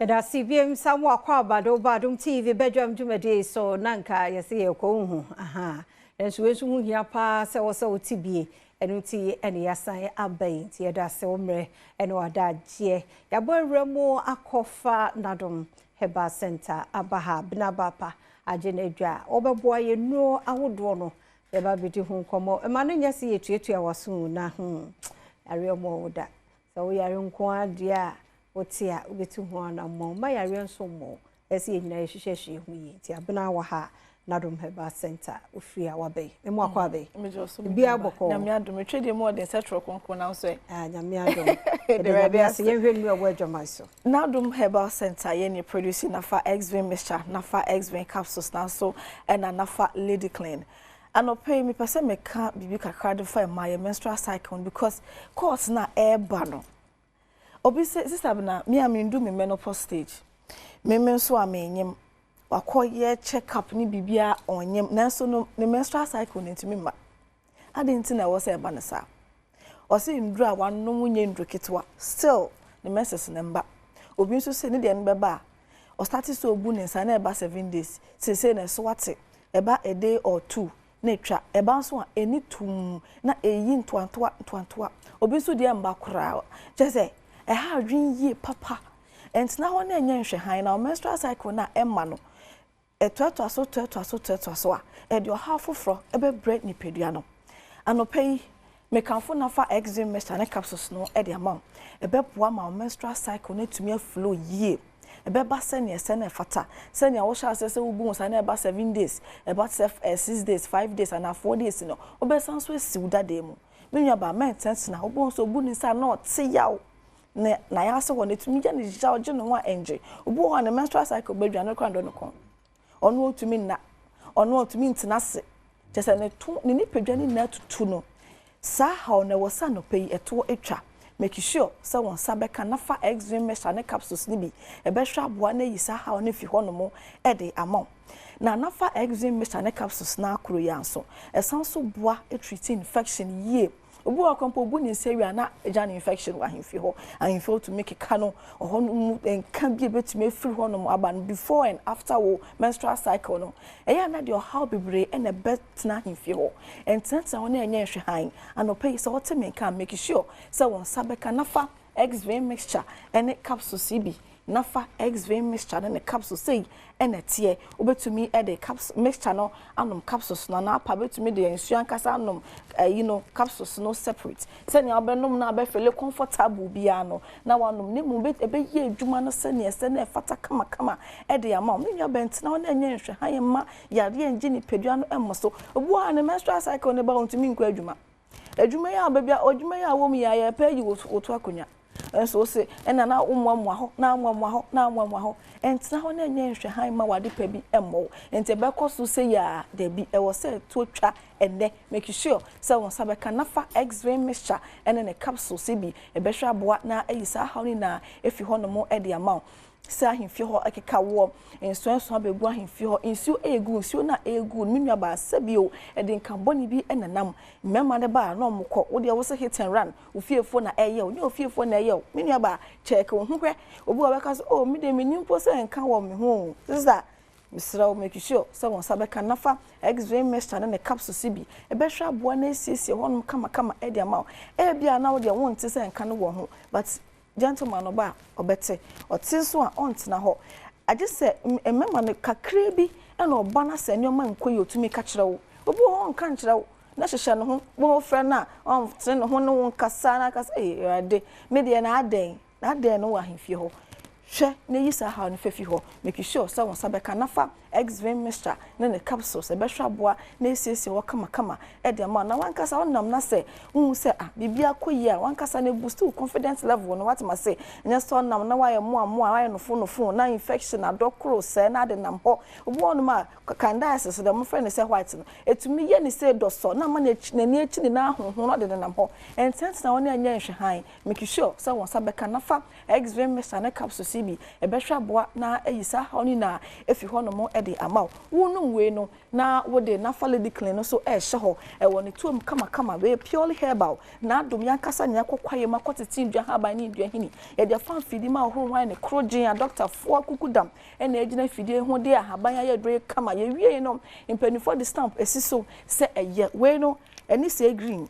Yada CBM samwa kwa Badwam TV Badwam Jumade so nanka yesi yekohu aha enso wesu hu hia pa se wo se otibie enu ti ene yasan abai ti yada se omre ene wada je yabo awramo akofa Nadom Herbal Center abaha binabapa ajenedwa obeboa ye no ahodo no ye ba bidi hu komo e ma no nya se yetuetua waso na aremo woda so wo yare nko adea otia ubetu ho na mo ma yare nso mo esi enyina yehwehwehwe hu yi ti abena wa ha Nadom Herbal Center ofia wabe emo akwa abe bia boko nyame adom twede mo de setro konkon na so nyame adom de rabe ase yehwe nu awo adwama so Nadom Herbal Center ye ni producing nafa X-Vein mixture nafa X-Vein capsules na so na nafa Lady Clean anopay me pese me ka bibi kakra de fa my menstrual cycle because course na eba no obi se sister na me amindu me menopause stage me menso amenyem wakoye check up ni bibia onyem nanso no ne menstrual cycle ntimi ma adenti na wo se eba ne sa o se ndru a wanom nye ndru ketwa still the menses nemba obi nso se ne de nbeba o start so obu ne nsa na eba 7 days se na so wate eba a day or two na twa eba nso a eni tum na eyi ntwantoa obi nso de mba kora je ha adwin yi papa entina ho na enye nhwehan na menstrual cycle na emma no etwetwa so a e de ha foforo ebe bread ni pedua no anopei mekanfo na fa X-Vein mixture na capsules no e de amam ebe boa ma menstrual cycle na tumi aflow yi ebe ba se na fata se ne wo sha se wo sa na eba 7 days eba 6 days 5 days and 4 days no obe san so esiwda de mu menua ba maintenance na obo so bu ni sa na ote yawo na ya se won etumi ja ne ja oje no wa enje obu ho na menstrual cycle badwa no kwando no kon onu otumi na onu otumi ntina se jese ne to ne nipadwa ni na tutu no sa ha na wo sa no pei eto etwa make sure so won sa beka na fa X-Vein mixture ne capsules ni bi e be hwa boa na yi sa ha no fi ho no mo e de amon na fa X-Vein mixture ne capsules na akuro ya nso e san so boa e treat infection ye obu akompo obu ni seria na ejan infection wa himfi ho ahimfi to make kano ohonu enka bi betumi free ho no aban before and after wo menstrual cycle no eya na de how bebre and a betna himfi ho ententa ho na enye hwehan anopai so what me can make sure so won sabeka nafa X-Vein mixture and capsule CB nafa X-Vein mixture and capsule say ene tie obetumi e de capsule mixture no anom capsules no na pa betumi de ensuan kasa anom capsules no separate se ne obenom na abefele comfortable bia no na wanom ne mu ebe ye adwuma no se ne fata kama e de ama me nwa bent na ona enye nhwe han ma yare enje ni pedua no emso obu a ne menstrual cycle ne ba ontumi nkwa adwuma ya babia adwuma ya wo mu ya pa yi wotu akonya enso se ena na umwamwa ho na amwamwa ho entina ho na enye nhwe han ma wade pa bi emmo ente be koso se ya de bi e wo se to twa enne make sure se won sabeka nafa X-Vein mixture ene ne capsule se bi e be hwa boa na ayisa ha ni na efi ho no mo e de amount se ahimfi ho akeka wo enso abegu ahimfi ho ensu egu ensu na egu minua ba sabio e de nkamboni bi enanam mema de ba na omko wo de wo se hit and run ofiefo na eye wo ni ofiefo na eye minua ba check wo hwɛ obi wa beka so oh mi de menimpo se nka wo me ho sister misra make sure se won sabeka nafa X-Vein mixture na capsule sibi e be hwa boa na esiesie ho kama e de ama e bia na wo de won te se nka no wo ho but gentleman oba obete otinso a ontena ho age se emema ne kakra bi na oba na se nyoma nkoyi otumi ka kire wo obi ho nka nkire wo na hwehwe no ho bo fra na ontene ho no nkasa na kasa ade me de na aden no wa hemfie ho hwe na yisa ha no fefi ho make sure so won sabeka nafa X-Vein mixture na ne capsules e be hwa boa na esiesie wo kama e de ma na wankasa wonam na se hu se bibia koyi a wankasa na boost confidence level no what ma say nya so nam na waye mo waye no fo na infection adokro se na de nam ho obu onu ma candidiasis de mo friend say white no etumi ye ni say doso na ma na ni echi ni na ahoho no de nam ho entent na woni anya nhwehan make sure so won sabeka nafa X-Vein mixture na capsules bi e be hwa boa na ayisa ha oni na efi ho no mo de ama wonum we no na wo de nafa lady clean no so e hye ho e woni tuom kama we purely herbal na adom yankasa nya kokwaye makotete ndua haba ni ndua hini ye de fan fidi ma ho hwan ne krogin a doctor fo akukudam e na ejina fidi ho de haba ya dre kama ye wie no impenifo the stamp esiso se eye we no eni se green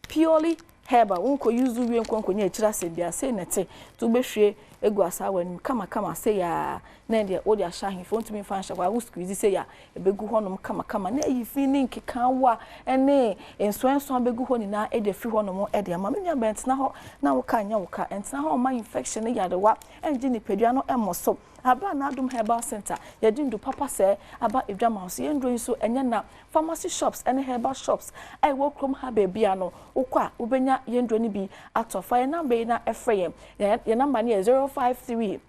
purely herbal unko use we nkonko nya echira se bia se nete to behwe egu asawa ni kama se ya na de o de ahya fo ntumi fa nhya kwa squeeze se ya ebegu honom kama na yi feeling kekawa ene enso abegu ho ni na e de fi honom e de ama menya bentna ho na wo ka nya wo ka entna ho ma infection ya de wa enji ni pedua no emoso aba na Adom Herbal Center ye dindu papa se aba edwama so ye ndro so enye na pharmacy shops and herbal shops ai wo krom ha ba bia no ukwa ubenya ye ndro ni bi atofa ye number na efrem ye number ni 053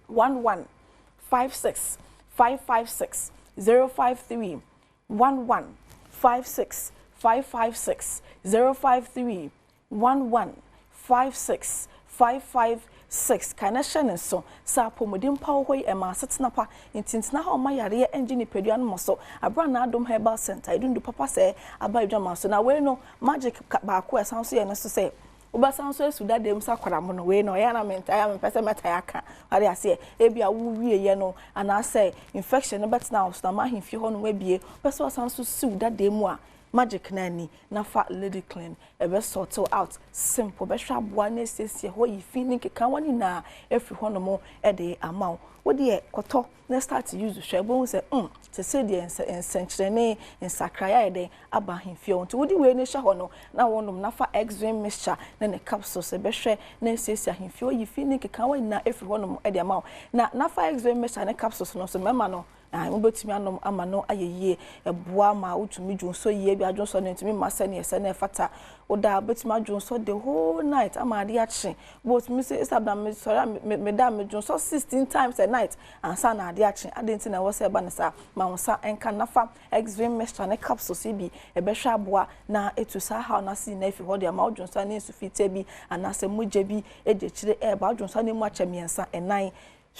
11 56 556 053 11 56 556 053 11 56 556 kana hye so sa pomodin pawo hoy e ma setena pa intintina ha o ma yare engine pedua no so abra na Adom Herbal Center idundu papa se aba edwama so na we no magic ba ko esan so ye no so se obasan so esu dadem sa kwara mo no we no ya na menta ya mpese meta ya ka ade ase e bia wo wie ye no ana say infection no betina so na ma himfi ho no we bie pese osan so su dadem mu a magic nani nafa lady clean ebe sort out simple be hwa boa na siesie ho yi feeling keka wani na efi ho no mo e de amaw wo de koto na start to use hwe bo se se se de ensenkyerene ensakraya e de aba himfi o nti wo de we ne hwa ho no na wonom nafa extreme mixture na ne capsules be hwe na siesie himfi o yi feeling keka wani na efi ho no mo e de amaw na nafa extreme mixture ne capsules no so mema no mbotimi anom ama no ayeye eboa ma utumi dwonso ye bi adwonso no ntimi masa ne ese na fata oda betimi adwonso the whole night ama ade ache but me say isabda me sorry me da me dwonso 16 times a night ansa na ade ache ade nti na wo se ba ne sa ma wonsa enka nafa extreme mixture ne capsules bi ebehwa aboa na etusa ha na si na efi ho de ma adwonso na ensu fite bi anase moje bi ejechire e ba adwonso ne mu ache miensa enan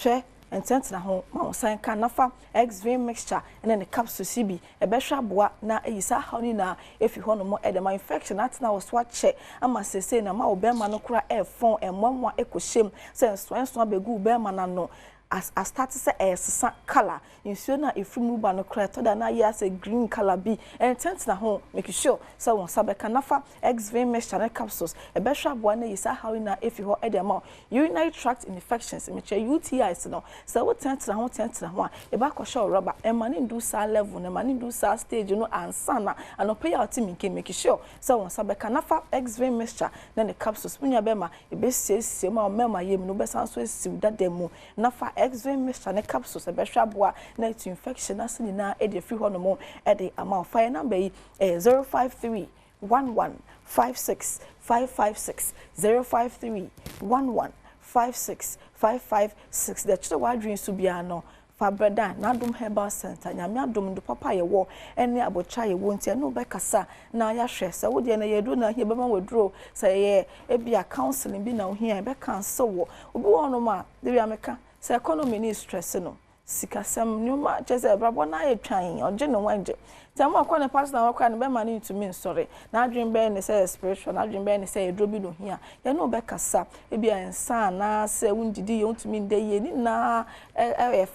hwe ententina ho ma wonsan ka nafa extreme mixture and the capsule CB e be hwa boa na eyisa ha ni na efi ho no mo e de ma infection atina wo so ache ama sese na ma obema no kura e fon emwamwa ekoshem se so abegu obema na no as start say sesa color insuo na efrumu ba no kra to da na ya say green color bi entent na ho make sure so won sabeka nafa extreme mixture capsules e be hwa boa na yisa how na efi ho e de ma urinary tract infections me che UTIs no so wo tent na ho e ba ko show rubber e ma ni do sa level na ma ni do sa stage no ansa na anope ya otimi nke make sure so won sabeka nafa extreme mixture na the capsules munya be ma e be siesie ma o mema yem no be san so esiw dademu nafa extreme mixture ne capsules e be hwa boa na to infection asini na e de free ho no mo e de amount fire number 053 11 56 556 053 11 56 556 the chiro wa dream su bia no Fabreda na Adom Herbal Center nyame adom ndo papa ye wo ene abocha ye wo ntia no be kasa na ya hwe se wo de na ye do na hie be ma woduro se ye e bia counseling bi na wo hia be cancel wo obi wo no ma de bia meka se economy ni stress no sikasem nyuma cheze brabo na ye twan oje no wanje tamo akwa pastor na akwa ne be mani to me sorry na adwen be ne say spiritual na adwen be ne say drobi no hia ye no be kasa e bia ensa na se wundidi ye untumi nde ye ni na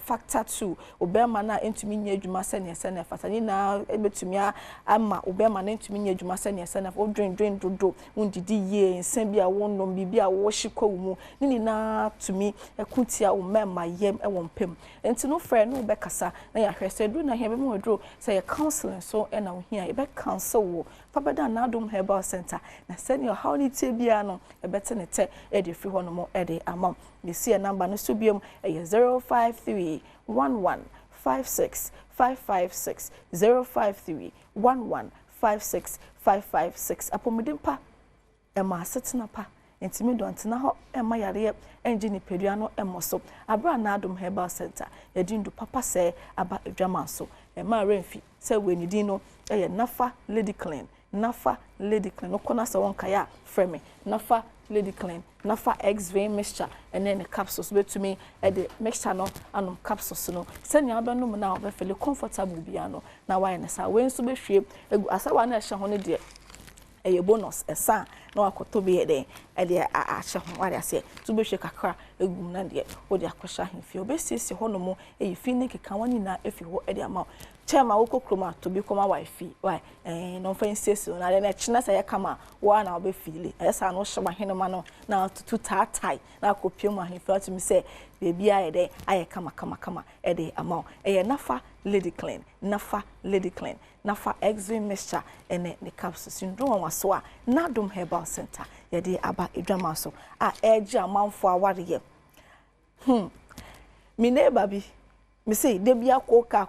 factor 2 obema na entumi nya adwuma se ne se na fata ni na ebetumi ama obema na entumi nya adwuma se ne se na odwen dodo wundidi ye ensa bia wonnom bibia wo hyikwa mu ni na tumi ekutia o mema yem e wompem enti no frɛ no be kasa na ya hwese do na hia be mo wodro say ye counsel so and now here ebe cancel wo Fabada na Adom Herbal Center na send your how ni tie bia no ebe te ne te e de free ho no mo e de amam you see a number no so biom e 053 11 56 556 053 11 56 556 apomidin pa e ma setena pa entimi dontina ho ema yare engine pedua no emoso abra na Adom Herbal Center yadindu papa se aba edwama so ema renfi se wenidi no nafa lady clean no kona se won kaya frame nafa Lady Clean nafa X-Vein mixture and then the capsules betumi the mixture no anom capsules no senya abenum na obefele comfortable bia no na why na sa we nso behwie egu asawa na ehye ho ne de eye bonus esa na wakoto bi ede de ahye ho wade ase to behwe kakra egu na de wo de akosha hemfie obesisi ho no mo eyi fi ne keka wani na efi ho de ama chema wokokroma to bi koma wifi why no fancy na de na china say kama wa na obefile esa no hye mahenema no na tutu tatai na akopie mu ahemfie to mi say baby ede aye kama ede ama eye nafa Lady Clean nafa Lady Clean nafa X-Vein mixture ene the capsules ndro waso a Nadom Herbal Center ye de aba edwama so a eje amanfo aware ye mi neighbor bi me say de bia koka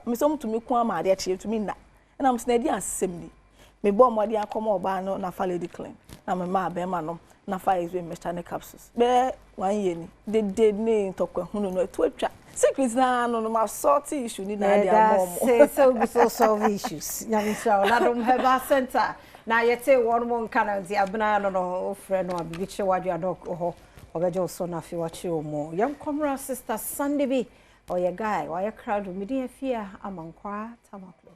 me so mutumi ku amade ache tumi na na mse na di asem ni me bo mo de akoma oba no nafa Lady Clean na me ma be ma no nafa X-Vein mixture ne capsules be wan ye ni de ne tokwa hunu no etu atwa secrets na no ma sort issue ni na dia mom so solve issues nyamisha Nadom Herbal Center na yete one more kana nti abna no ofre no abibiche wadu adok ho obeje so na fi wachi omo yam comrade sister Sunday bi oye guy oye crowd media fear amankwa tamaklo